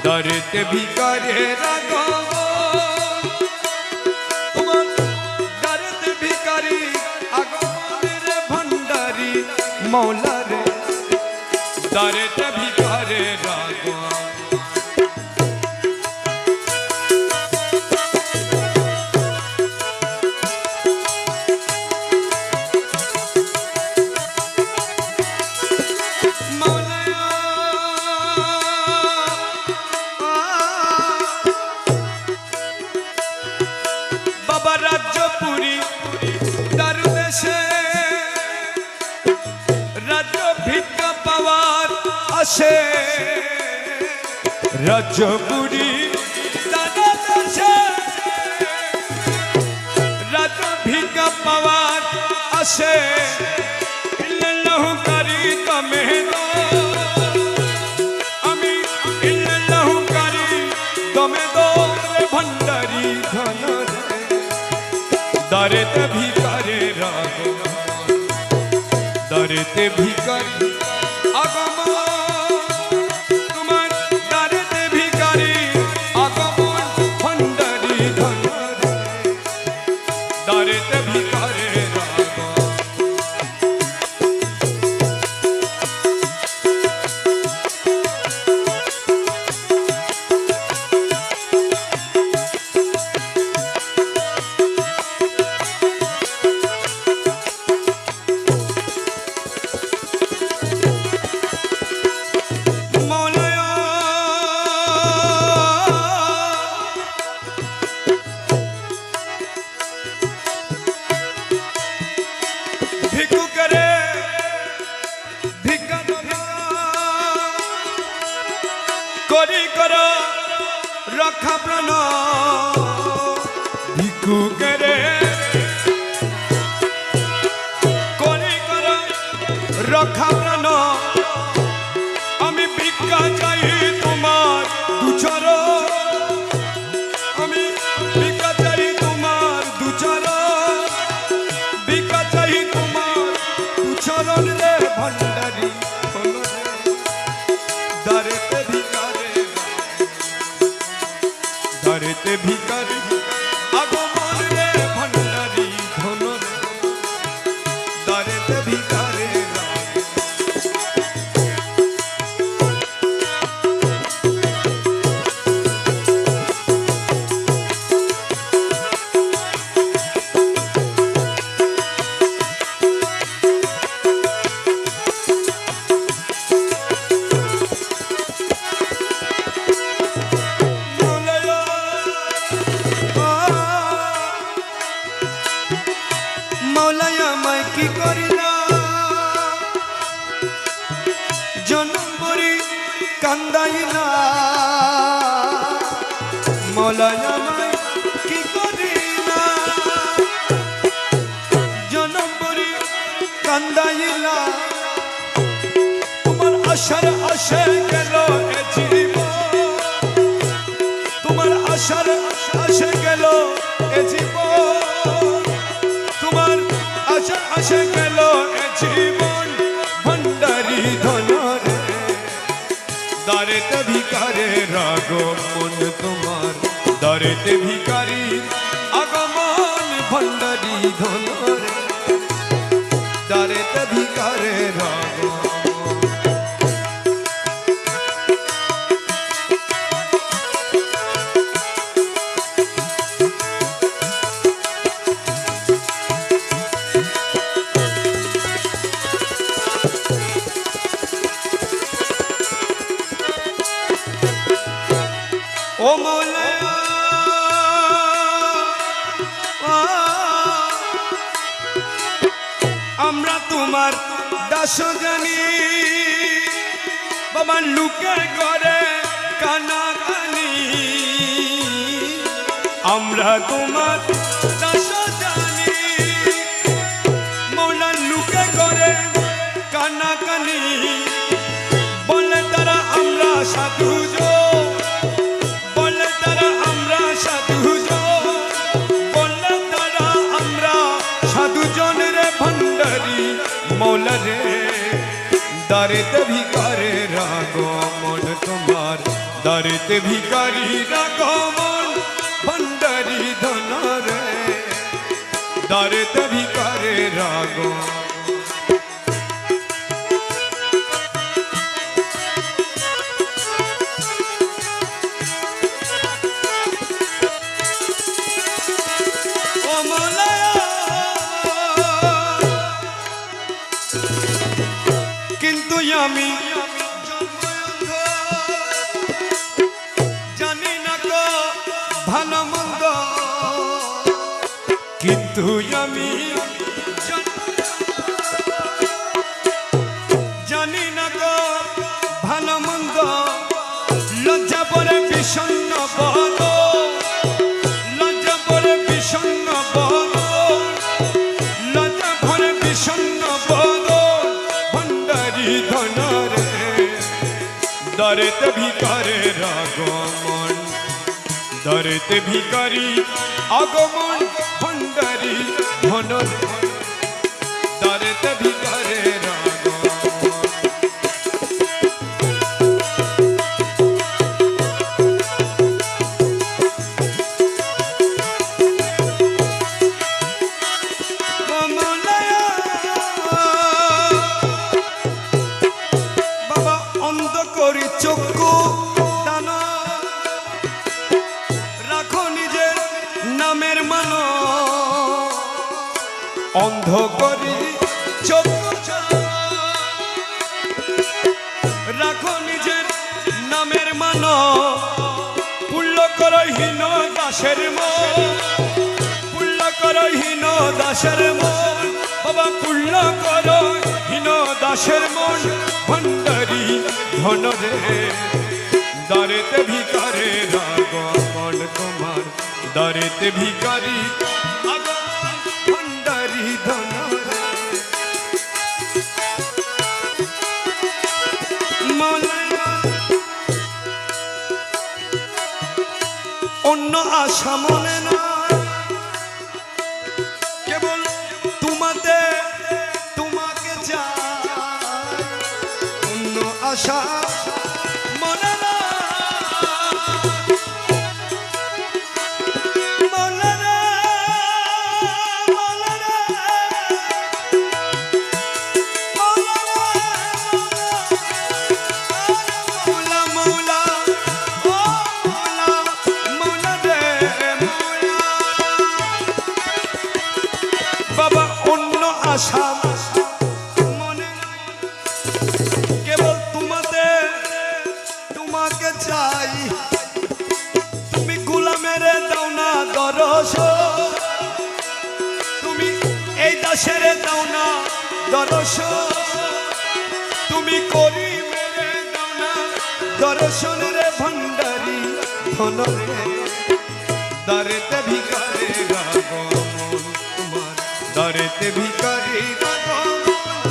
दर्द भिकारे रागो तुम्हार दर्द भिकारी आगमन रे भंडारी मौला रे दर्द भिकारे रागो राज्यपुरी दरवेशे राज्य भिक्षा पावार आशे राज्यपुरी दरवेशे राज्य भिक्षा पावार आशे इल्लल्लाहु करी तमे दो आमी इल्लल्लाहु करी तमे दो रे भंडारी धन दर्द भिकारे रागो दर्द भिकारी आगमन तुम्हार दर्द भिकारी आगमन भंडारी धन दर्द भिकारे रागो रखा प्राण भिक्षु करे रखा प्राण आमी भिक्षा चाই তোমার দুচর आमी भिक्षा चाই তোমার দুচর भिक्षा चाই তোমার দুচরণ রে ভণ্ডারি दर्द भिकारे दर्द भिकारी आगमन रे भंडारी धन दर्द भिकारे की करिला जन्म बरी कांदाइला मौलाया की करिला जन्म बरी कांदाइला तुम्हार आशार आशे गेलो ए जीवन तुम्हार आशार आशे गेलो ए जीवन तुम्हार आशा आशे गेलो ए जीवन भंडारी धन रे दर्द भिकारे रागो मन तुम्हार दर्द भिकारी आगमन भंडारी धन रे दर्द भिकारे रागो ओ मौला আমরা তোমার দাস জানি বাবা লুকে ঘরে কানাকানি আমরা তোমার দাস জানি মৌলা লুকে ঘরে কানাকানি বলে তারা আমরা সাধু मौला रे दर्द भिकारे रागो मन तुम्हार দারেতে ভিকারি রাগমন ভণ্ডারি ধন রে দারেতে ভিকারে রাগ কিন্তু আমি জানি না গো ভালো মন্দ কিন্তু আমি জানি না গো ভালো মন্দ লজ্জা পরে বিষণ্ণ বল লজ্জা পরে বিষণ্ণ বল লজ্জা পরে বিষণ্ণ বল ভণ্ডারি ধন রে দারেতে ভিকারে আগমন দারেতে ভিকারি আগমন ভণ্ডারি ধন দারেতে ভিকারে চক্ষু দান রাখো নিজের নামের মান অন্ধ করি চক্ষু রাখো নিজের নামের মান পুল্য কর হীন দাসের মন পুল্য কর হীন দাসের মন বাবা পুল্য কর হীন দাসের মন ভণ্ডারি ধন রে দারেতে ভিকারে আগমন তোমার দারেতে ভিকারি আগমন ভণ্ডারি ধন অন্য আশা মনে না কেবল তোমাতে তোমাকে চাই অন্য আশা মনে না মনে না মনে না মৌলা মৌলা ও মৌলা মৌলা রে মৌলা বাবা অন্য আশা মনে কেবল তোমাতে তোমাকে চাই তুমি গোলামের দাও না দরস তুমি এই দাসের দাও না দরস তুমি করি মেরে দাও না দর্শন রে ভণ্ডারি ধন রে দারেতে ভিকারে আগমন তোমার দারেতে ভিকারি আগমন